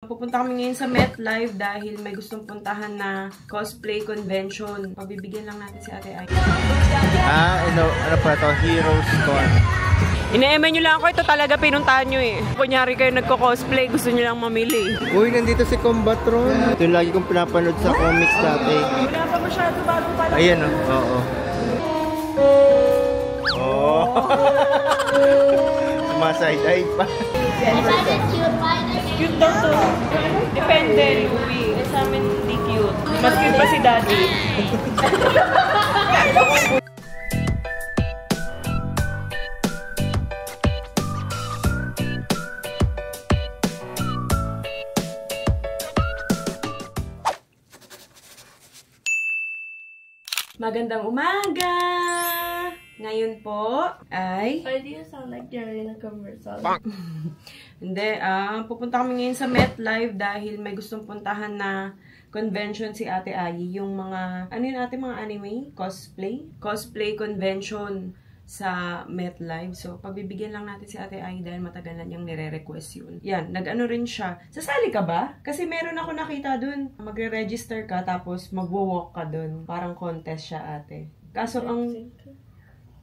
Pupunta kami ngayon sa MetLife dahil may gustong puntahan na cosplay convention. Pabibigyan lang natin si Ate Ay. Ano pa ito? Heroes Con. Ina-eme nyo lang ako. Ito talaga pinuntahan nyo eh. Kunyari kayo nagko-cosplay, gusto nyo lang mamili. Uy, nandito si Combatron. Ito yung lagi kong pinapanood sa comics dati. Wala pa masyado bagong pala. Ayan o. Oo. Oh. Sumaside-eye pa. Cute daw to. Depende, Louie. Sa amin hindi cute. Mas cute pa si Daddy. Magandang umaga! Ngayon po ay... Why do you sound like you're in a commercial? Hindi, pupunta kami ngayon sa MetLife dahil may gustong puntahan na convention si Ate Ai. Yung mga, ano yun ate, mga anime? Cosplay? Cosplay convention sa MetLife. So, pabibigyan lang natin si Ate Ai dahil matagal na niyang nire-request yun. Yan, nag-ano rin siya. Sasali ka ba? Kasi meron ako nakita dun. Magre-register ka tapos magwo-walk ka dun. Parang contest siya ate. Kaso ang...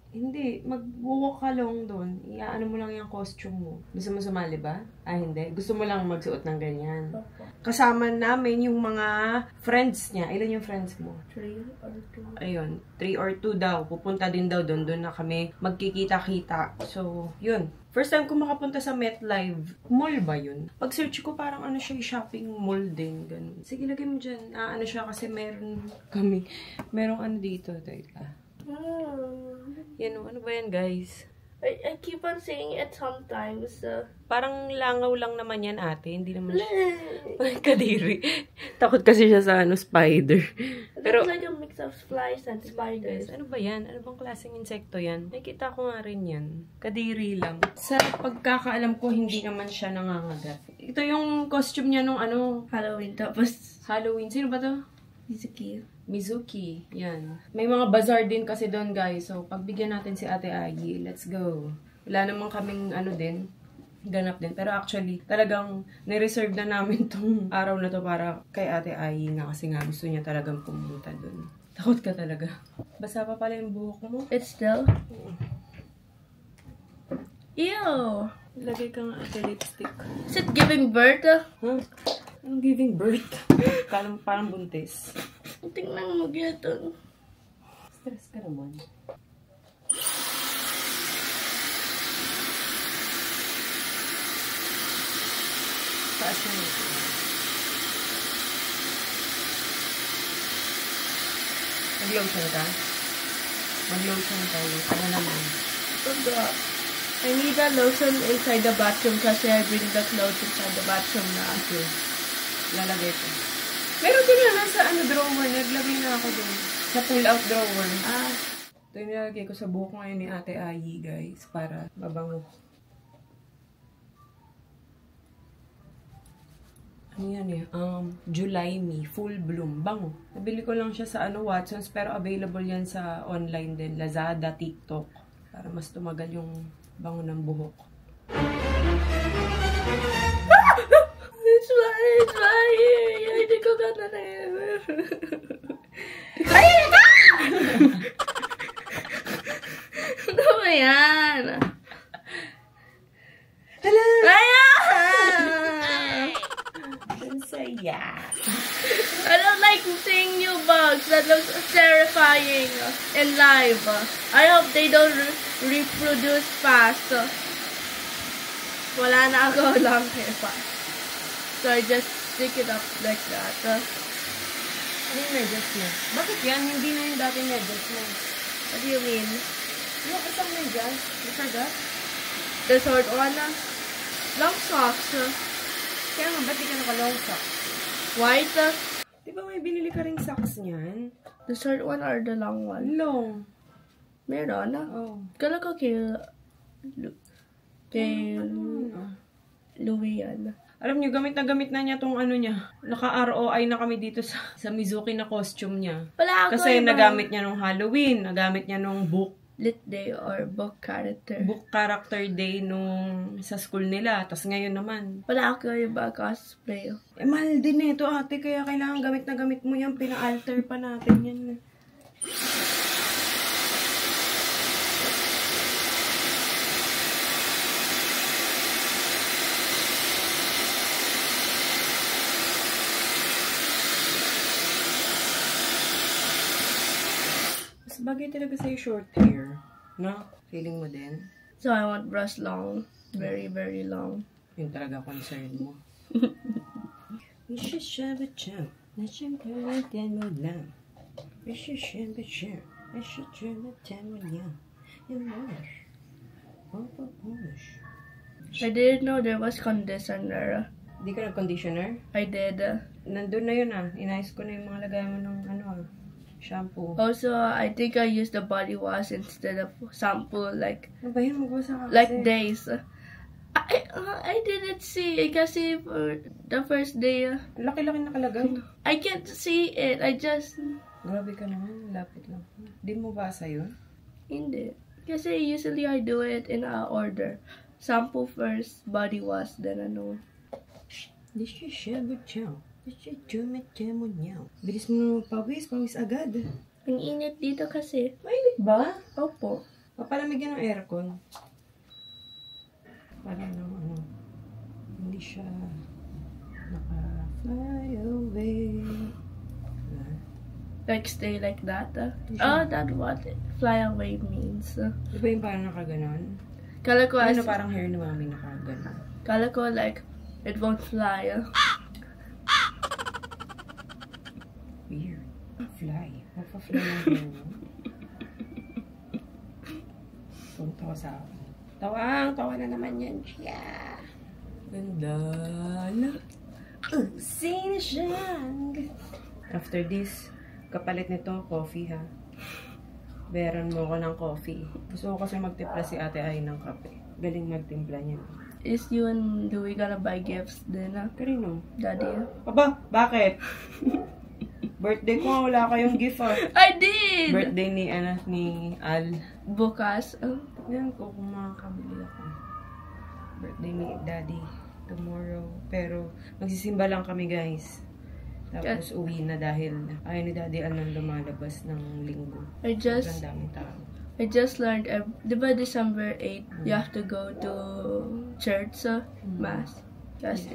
Hindi, mag-walk ka lang doon. Iaano mo lang yung costume mo. Gusto mo sumali ba? Hindi. Gusto mo lang magsuot ng ganyan. Kasama namin yung mga friends niya. Ilan yung friends mo? 3 or 2. Ayun, 3 or 2 daw. Pupunta din daw doon. Doon na kami magkikita-kita. So, yun. First time ko makapunta sa MetLife. Mall ba yun? Pag-search ko parang ano siya, shopping mall din. Ganun. Sige, lagay mo dyan. Ano siya kasi meron kami. Merong ano dito. Teka. Yan, ano ba yan, guys? I keep on saying it sometimes. Parang langaw lang naman yan, ate. Hindi naman siya. Kadiri. Takot kasi siya sa spider. Pero it's like a mix of flies and spiders. Ano ba yan? Ano bang klaseng insekto yan? Nakita ko nga rin yan. Kadiri lang. Sa pagkakaalam ko, hindi naman siya nangangagat. Ito yung costume niya nung ano? Halloween. Tapos, Halloween. Sino ba to? Mizuki. Mizuki. Yan. May mga bazaar din kasi doon, guys. So, pagbigyan natin si Ate Agi. Let's go. Wala namang kaming ano din. Ganap din. Pero actually, talagang nireserve na namin tong araw na to para kay Ate Agi nga. Kasi nga gusto niya talagang pumunta doon. Takot ka talaga. Basa pa pala yung buhok mo. It's still? Ew! Lagay ka nga ate lipstick. Is it giving birth? Huh? Anong giving birth? Parang buntis. Tingnan mo gito. Stress ka naman. Taas na nito. Mag-lotion ka? Mag-lotion tayo. Ano naman? I need a lotion inside the bathroom kasi I bring the clothes inside the bathroom na. Okay. Lalagay ko. Meron din na nasa drawer. Naglagay na ako dun. Sa pull-out drawer. Ito yung nilalagay ko sa buhok ngayon ni Ate Ai, guys. Para mabango. Ano yan eh? July Me. Full Bloom. Bango. Nabili ko lang siya sa Watsons. Pero available yan sa online din. Lazada, TikTok. Para mas tumagal yung bango ng buhok. It's flying! Hindi ko gana na yun. Ay! Ano ba yan? Hala! Ayan! Ang saya. I don't like seeing new bugs. That looks terrifying in live. I hope they don't reproduce fast. Wala na ako lang fast. So I just stick it up like that. Ano yung medyas mo? Bakit yan? Hindi na yung dating medyas mo. What do you mean? Yung isang medyas? Masagat? The short one? Long socks. Kaya nga, ba't di ka naka-long socks? White? Di ba may binili ka ring socks niyan? The short one or the long one? Long. Meron? Oh. Kala ko kay Louie yan. Alam niyo, gamit na niya tong ano niya. Naka-ROI na kami dito sa Mizuki na costume niya. Wala ako. Kasi nagamit niya nung Halloween, nagamit niya nung book lit day or book character. Book character day nung sa school nila. Tapos ngayon naman. Wala ako yung ba cosplay. Mahal din ito ate. Kaya kailangan gamit na gamit mo yan. Pina-alter pa natin yan. Bagay talaga sa'yo short hair. No? Feeling mo din? So, I want brush long. Very, very long. Yun talaga concern mo. Isashabacham. Nasyankaratin mo lang. Isashabacham. Nasyankaratin mo lang. Yung wash. Papapush. I didn't know there was conditioner. Di ka nag-conditioner? I did. Nandun na yun ah. Inayos ko na yung mga lagay mo ng shampoo. Also, I think I used the body wash instead of shampoo, like Ano ba yun? Magbasa ka like kasi. days. I didn't see it kasi for the first day. Laki-laki nakalagay. I can't see it. I just Grabe ka naman. Lapit lang. Di mo basa yun? hindi. Kasi usually I do it in a order. Shampoo first, body wash, then ano. Bilis mo pawis agad. Ang init dito kasi. Mainit ba? Opo. Papalamigyan ng aircon. Para hindi siya naka-fly away. Like stay like that. Oh, that's what fly away means. Di ba yung parang nakaganon? Kala ko, Ano parang hair ni mami nakaganon? kala ko like, it won't fly. Weird. Fly. Magpa-fly ng hair mo. Tawa sa akin. Tawa na naman yan siya. Ganda na. Sino siya? After this, kapalit nito, coffee ha. Bayaran mo ko ng coffee. Gusto ko kasi magtimpla si ate ay ng kape. Galing magtimpla niya. Is you and Louie gonna buy gifts din? Karino? Daddy? Aba, bakit? Birthday ko nga, wala kayong gift ah. I did! Birthday ni Al. Bukas. Tignan ko kung makakabili ako. Birthday ni Daddy tomorrow. Pero magsisimba lang kami guys. Tapos uwi na dahil ayaw ni Daddy anong lumalabas ng linggo. Sobrang daming tao. I just learned, di ba December 8, you have to go to church, mass. Kasi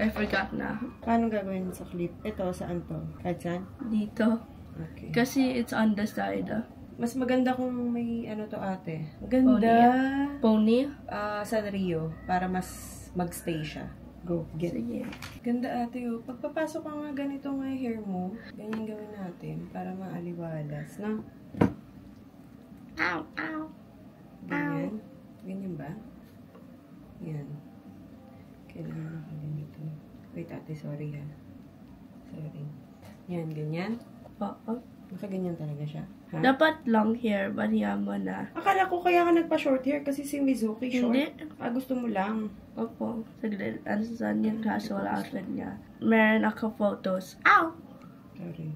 I forgot na. Paano gagawin sa clip? Ito, saan to? Kahit saan? Dito. Okay. Kasi it's on the side. Mas maganda kung may ano to ate. Maganda. Pony? Sa Rio. Para mas magstay siya. Go, get. Sige. Ganda ate oh. Pagpapasok ka nga ganito nga yung hair mo, ganyan gawin natin para maaliwalas, no? Ow, ow. Ganyan. Ganyan ba? Yan. Kailangan ako ganito. Wait ate, sorry ha. Sorry. Yan, ganyan. Oo. Nakaganyan talaga siya. Ha? Dapat long hair, baniyan mo na. Akala ko kaya ka nagpa-short hair kasi si Mizuki short. Hindi. Gusto mo lang. Opo. Saglit. Ano saan yung casual outfit niya? Meron ako photos. Ow! Sorry.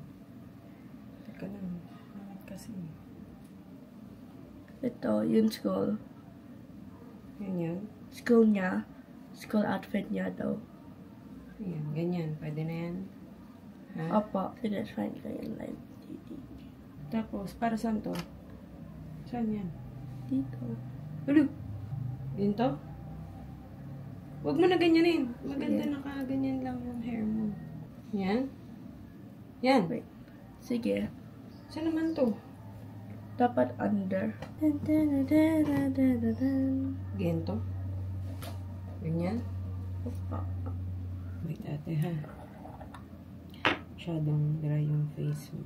Teka lang. Bakit kasi? Ito, yung school. Ganyan. School niya. School outfit niya daw. Ayan, ganyan. Pwede na yan. Ha? Opo. Sige, find ko yung live. Tapos, para saan to? Saan yan? Dito. Ulo! Ganito? Huwag mo na ganyanin. Maganda naka-ganyan lang yung hair mo. Yan? Yan. Wait. Sige. Saan naman to? Dapat under. Ganito? Ganyan? Opo. Wait ate ha. Masyadong dry yung face mo.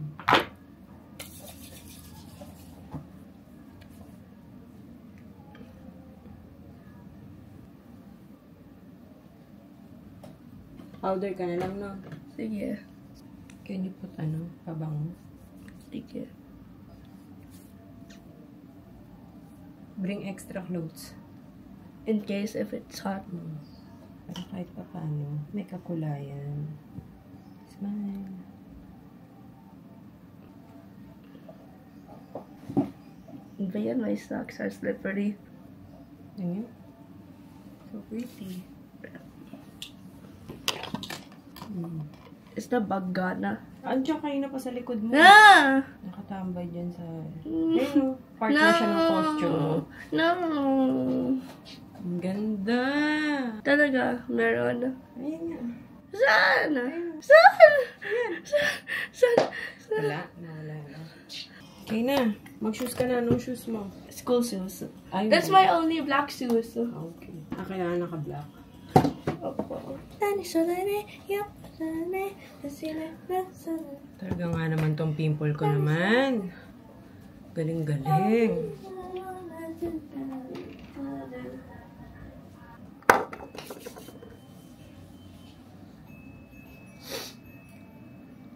Powder ka na lang, no? Sige. Can you put, pabango? Sige. Bring extra clothes. In case if it's hot. Para kahit pa paano, may kakulayan. Smile. But yeah, my socks are slippery. Ayan. So pretty. Is the bag gana? Andiyan kayo na pa sa likod mo. Ah! Nakatambay dyan sa... Ayun, part na siya ng costume. No. Ang ganda. Talaga, meron. Ayan nga. Saan? Saan? Saan? Wala. Nawala na. Okay na. Mag-shoes ka na. Anong shoes mo? School shoes. Ay, That's my only black shoes. Okay. Kaya naka-black. Opo. Talaga nga naman tong pimple ko naman. Galing-galing.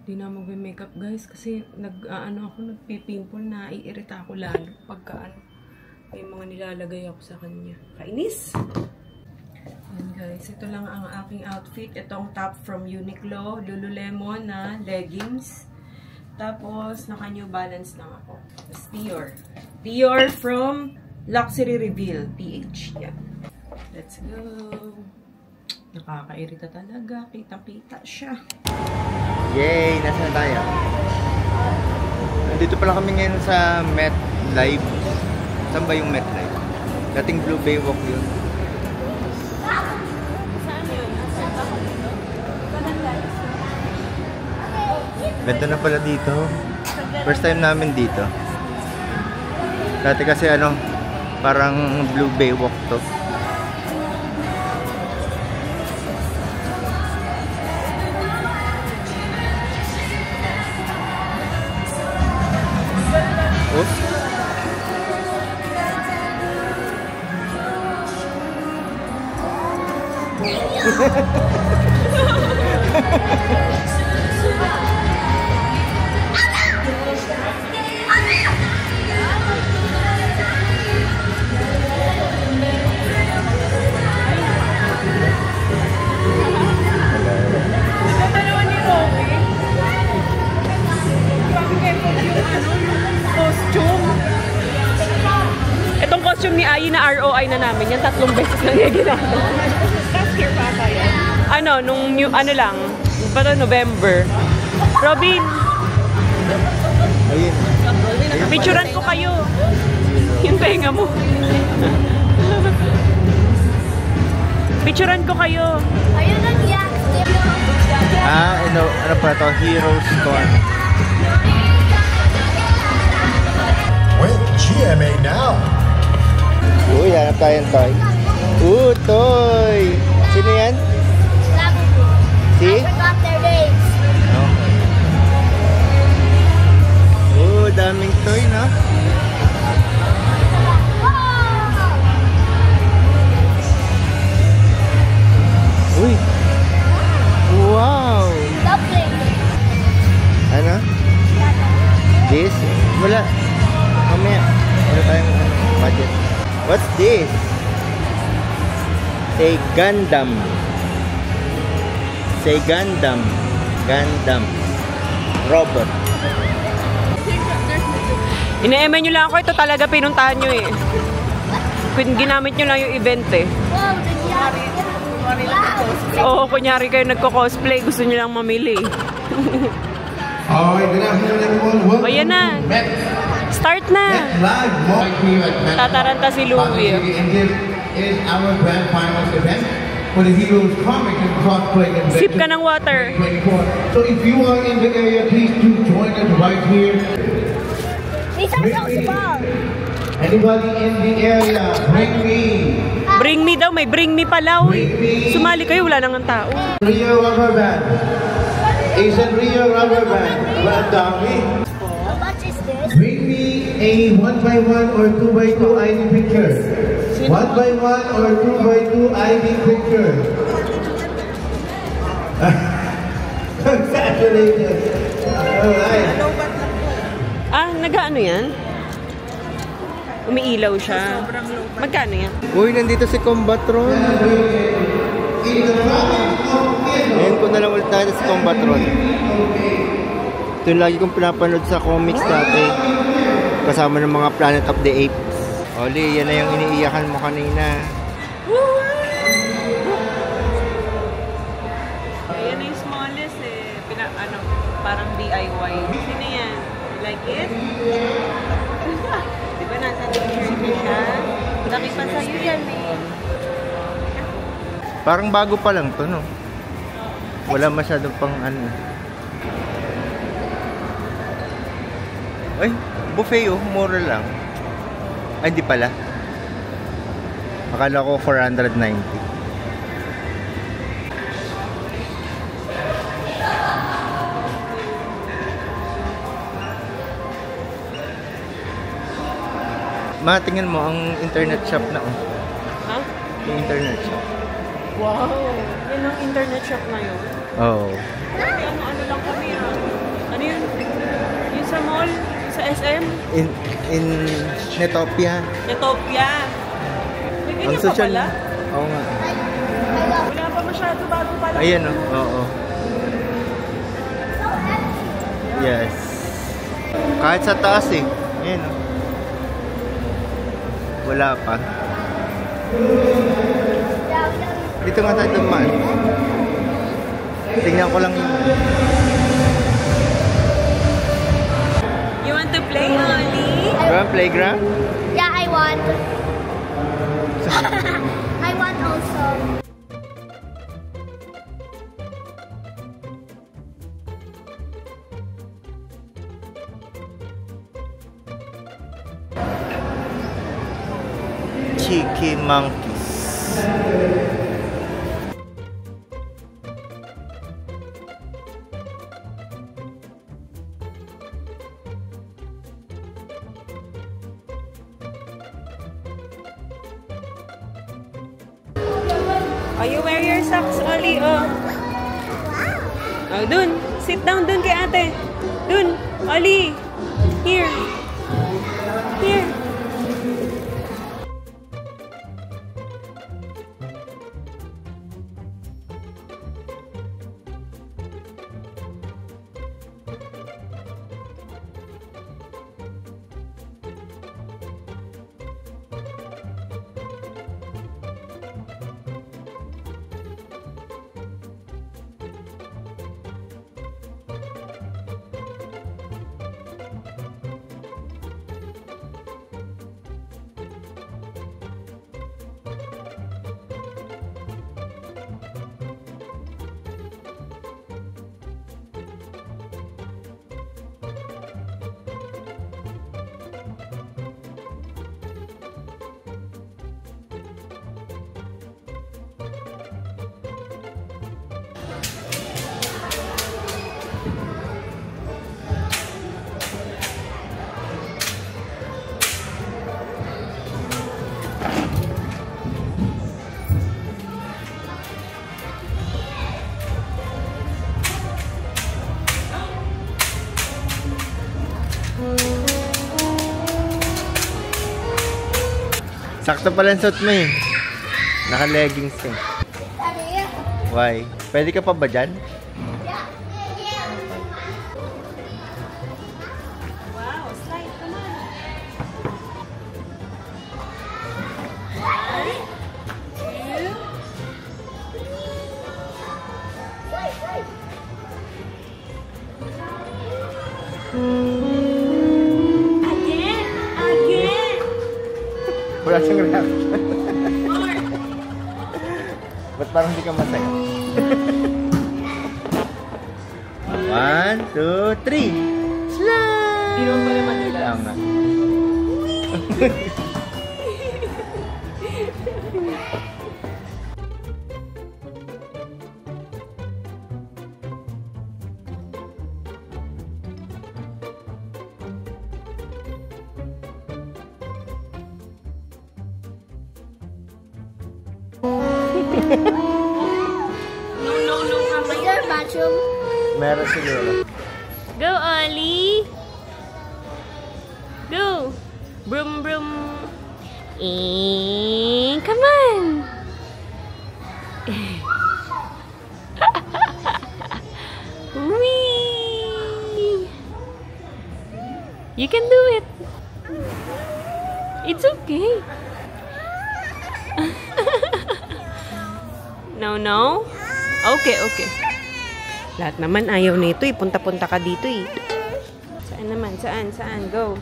Di na mag-makeup guys kasi nagpipimple na iirita ako lalo pagka may mga nilalagay ako sa kanya. Kainis! Ayan guys, ito lang ang aking outfit. Itong top from Uniqlo, Lululemon na leggings. Tapos, naka New Balance lang ako. Tapos Dior. Dior from Luxury Reveal, PH. Yan. Let's go. Nakakairita talaga. Kita-kita siya. Yay! Nasaan na tayo? Nandito pala kami ngayon sa Met Live. Saan ba yung Met Live? Dating Blue Bay Walk yun. Ganda na pala dito. First time namin dito. Dati kasi parang Blue Bay Walk to. Oops. Itong costume ni Ayi na ROI na namin, yan 3 beses lang yung ginagawa. Last year pa kaya? Lang, para November. Robin! Ayun. Picturean ko kayo. Yung tenga mo. Picturean ko kayo. Ayun ang yak. Ano pa to? Heroes Store. With GMA Now. Uy, hanap tayong toy. Toy! Sino yan? Si? I forgot their names. Daming toy, no? Uy! Wow! Ano? This? Wala. Mamaya. Wala tayong budget. What's this? Say Gundam. Say Gundam. Gundam. Robot. Ina-eme nyo lang ako. Ito talaga pinuntahan nyo eh. Ginamit nyo lang yung event eh. Oo, kunyari kayo nagko-cosplay. Gusto nyo lang mamili. Alright, good afternoon everyone. Ayan na. Start na. Live right here at Met Tataranta si Louie. And this is our grand finals event for the Heroes Comic and Cosplay Convention. Sip ka ng water. 2024. So if you are in the area, please do join us right here. Anybody in the area, bring me. Bring me daw. May bring me pala. Sumali kayo. Wala nang ang tao. Rio Rubber Band. Asian Rio Rubber Band. Dami. How much is this? Bring me a 1x1 or 2x2 ID picture. 1x1 or 2x2 ID picture. Congratulations. Alright. Nag-ano yan? Umiilaw siya. Magkano yan? Uy, nandito si Combatron. Ngayon ko na lang ulit tayo si Combatron. Ito yung lagi kong pinapanood sa comics dati. Kasama ng mga Planet of the Apes. Oli, yan na yung iniiyakan mo kanina. Ayan na yung smallest eh. Parang DIY. Sino yan? You like it? Diba nasa picture na siya? Laki pa sa'yo yan eh. Parang bago pa lang to, no? Wala masyadong pang ano. Ay, buffet oh, mura lang. Ay, di pala. Akala ko 490. Ma, tingnan mo ang internet shop na oh. Ha? Yung internet shop. Wow! Yan ang internet shop na yun. Oo. Kasi ano lang kami ah. Ano yun? Yung sa mall? Yung sa SM? In Netopia. Netopia. May ganyan pa social. pala? Oo nga. Wala pa masyado, bago pa lang. Ayan oh. Oo. Yes. Kahit sa taas eh. Ayan oh. Wala pa. Dito nga tayo dumaan. Tingnan ko lang yun. You want to play, Oli? Playground? Yeah, I want. I want also. Cheeky monkeys. Oh, you wear your socks, Oli. Oh. Oh, dun. Sit down dun kay ate. Dun. Oli. Here. Here. Sakto pala ang suit mo eh. Naka-leggings eh. Why? Pwede ka pa ba dyan? Wow, slide. Come on. Again. Wala siyang reaction. Ba't parang di ka masaya? 1, 2, 3. Slide! Di naman pala matilas. Ang nga. Is there a bathroom? Meron siguro. Go, Ollie. Go. Broom, broom. Come on. Whee! You can do it. It's okay. No, no? Okay, okay. Lahat naman ayaw nito eh. Punta-punta ka dito eh. Saan naman? Saan? Saan? Go.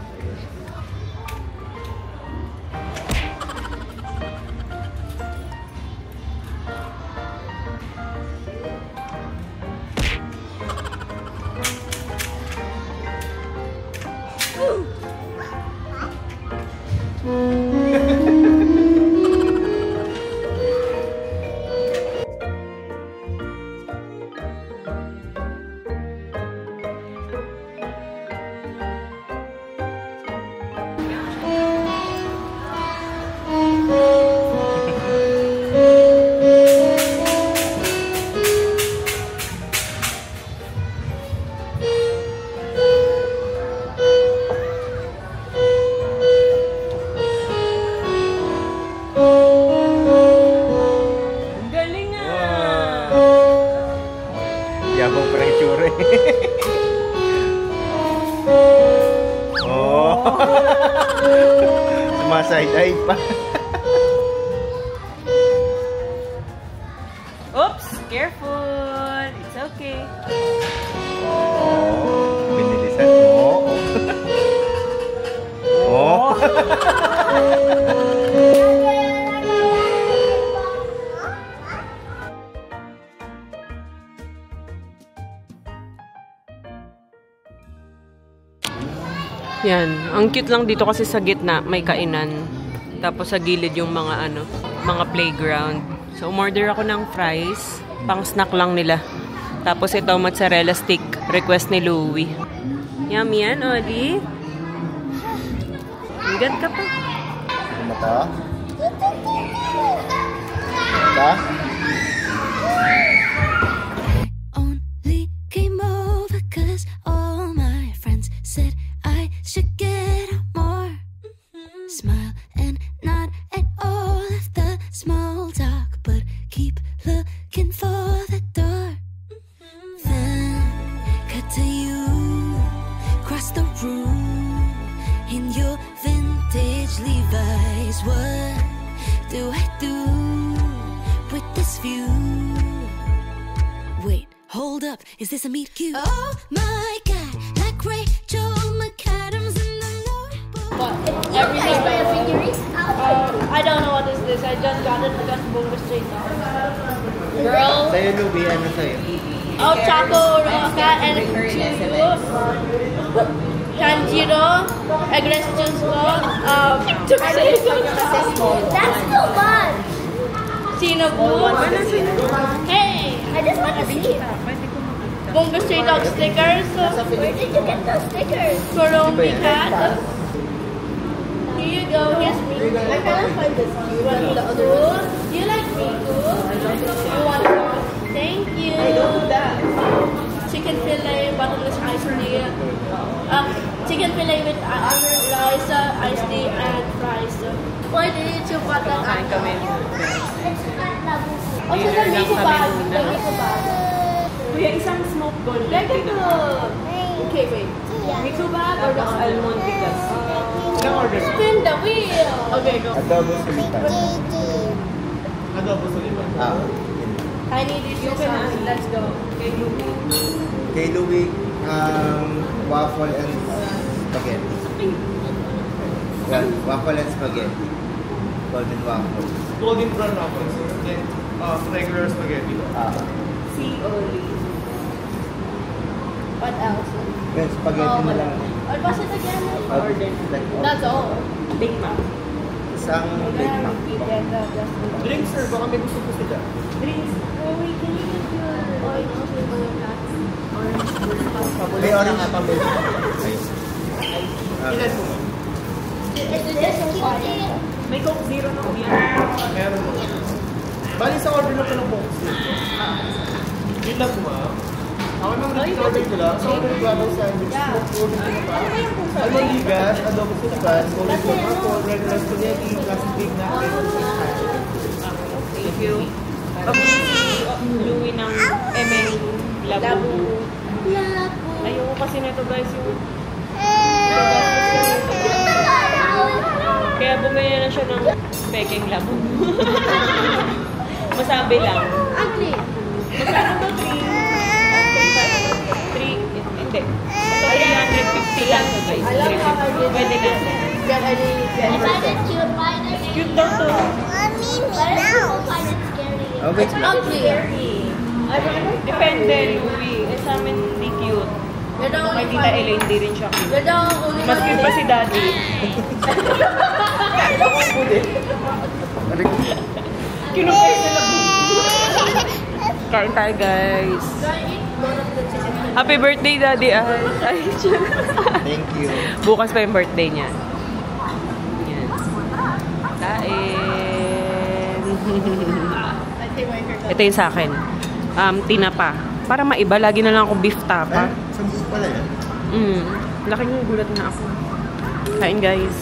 Yabang pressure. Oh. Sumaside-eye pa. Oops! Careful! It's okay. Oh. Binilisan. Oh. Oh. Yan. Ang cute lang dito kasi sa gitna may kainan. Tapos sa gilid yung mga mga playground. So umorder ako ng fries. Pang snack lang nila. Tapos ito mozzarella stick. Request ni Louie. Yummy yan, Oli. Hanggat ka pa. Mata? Mata? Only came over 'cause all my friends said I should get out more. Smile and nod at all of the small talk, but keep looking for the door. Then cut to you, cross the room in your vintage Levi's. What do I do with this view? Wait, hold up, is this a meet cute? Oh my god, like Rachel McAdams in the Notebook. Everything by a figurine? I don't know what is this. I just got it because Bunga Street Dog. Girl. Sa'yo, Louie, ano sa'yo? Oh, Choco, Roca, and Tanjiro, Aggress Juice, That's too much! Cinnabon. Hey! I just want to see. Bunga Street Dog stickers. Where did you get those stickers? Kurumi Cat. Here you go. Here's me. I'm trying to find this cute. Do you like me? You want more? Thank you. I don't do that. Chicken fillet, bottomless iced tea. Chicken fillet with rice, iced tea, and fries. Why didn't you put that on? Oh, so the Miko bag. The Miko bag. Kuya, isang smoke ball. Like it. Okay, wait. Miko bag or the almond tigas? Spin the wheel. Okay, go. Adobo sulitan. Adobo sulitan. Ah. I need this. Let's go. Kay Louie, waffle and spaghetti. Yan, waffle and spaghetti. Golden waffle. Golden brown waffles. Then, regular spaghetti. Si Oli. What else? Then, spaghetti na lang. What was it again? Order. That's all. Big Mac. Isang Big Mac. Drinks, sir. Baka may gusto ko sila. Drinks. Wait, can you get your orange flavor nuts? May orange pa ba? Ilan mo? Is this fire? May Coke Zero na kuya. Meron mo. Bali sa order na po ng box. Yun lang po, ma'am. Ako nang order ko lang. Sa order ko lang sandwich. Smoke food, almoligas, adobo sulitan, golden brown waffle, regular spaghetti, classic Big Mac, Thank you. Pabili si Louie ng ML Labu. Ayoko kasi nito guys yung kaya bumili na siya ng peking labo. Masabi lang. Ugly. Magkano ba 3? Hindi. 350 lang to guys. 350. Pwede na. I find it cute. Cute daw to. People find it scary. Oh, wait lang. Ugly. Depende, Louie. Eh, sa amin hindi cute. You're the Kay only Tita Ella hindi rin siya cute. You're the only Mas cute pa si Daddy. Kinupay sa labo. Kain tayo, guys. Happy birthday, Daddy. Ay, Thank you. bukas pa yung birthday niya. Yan. Kain. Ito yung sa akin. Tinapa. Para maiba, lagi na lang ako beef tapa. Sampu pala yan. Laking gulat na ako. Kain, guys.